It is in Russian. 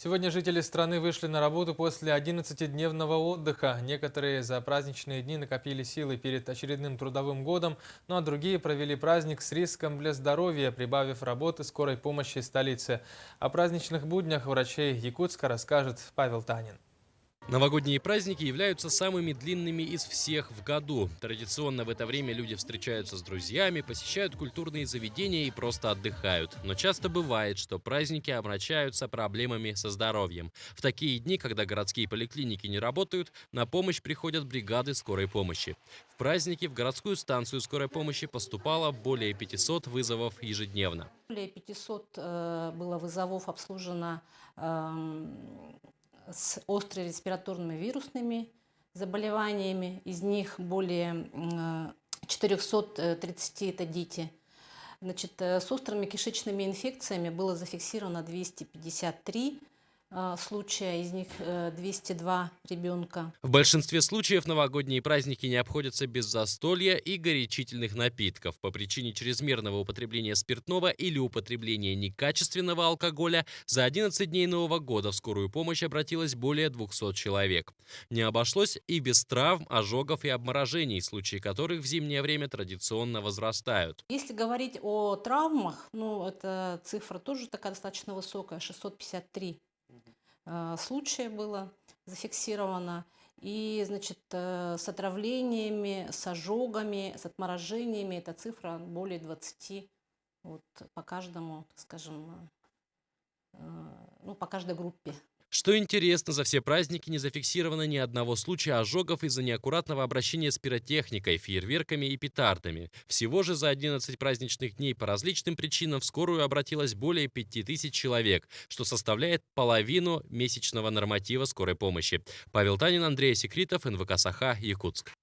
Сегодня жители страны вышли на работу после 11-дневного отдыха. Некоторые за праздничные дни накопили силы перед очередным трудовым годом, ну а другие провели праздник с риском для здоровья, прибавив работы скорой помощи столицы. О праздничных буднях врачей Якутска расскажет Павел Танин. Новогодние праздники являются самыми длинными из всех в году. Традиционно в это время люди встречаются с друзьями, посещают культурные заведения и просто отдыхают. Но часто бывает, что праздники омрачаются проблемами со здоровьем. В такие дни, когда городские поликлиники не работают, на помощь приходят бригады скорой помощи. В праздники в городскую станцию скорой помощи поступало более 500 вызовов ежедневно. Более 500 было вызовов обслужено с острыми респираторными вирусными заболеваниями. Из них более 430 это дети. Значит, с острыми кишечными инфекциями было зафиксировано 253 случая, из них 202 ребенка. В большинстве случаев новогодние праздники не обходятся без застолья и горячительных напитков. По причине чрезмерного употребления спиртного или употребления некачественного алкоголя за 11 дней Нового года в скорую помощь обратилось более 200 человек. Не обошлось и без травм, ожогов и обморожений, случаи которых в зимнее время традиционно возрастают. Если говорить о травмах, эта цифра тоже такая достаточно высокая, 653 случая было зафиксировано. И, значит, с отравлениями, с ожогами, с отморожениями эта цифра более 20 вот, по каждому, так скажем, по каждой группе. Что интересно, за все праздники не зафиксировано ни одного случая ожогов из-за неаккуратного обращения с пиротехникой, фейерверками и петардами. Всего же за 11 праздничных дней по различным причинам в скорую обратилось более 5000 человек, что составляет половину месячного норматива скорой помощи. Павел Танин, Андрей Секритов, НВК Саха, Якутск.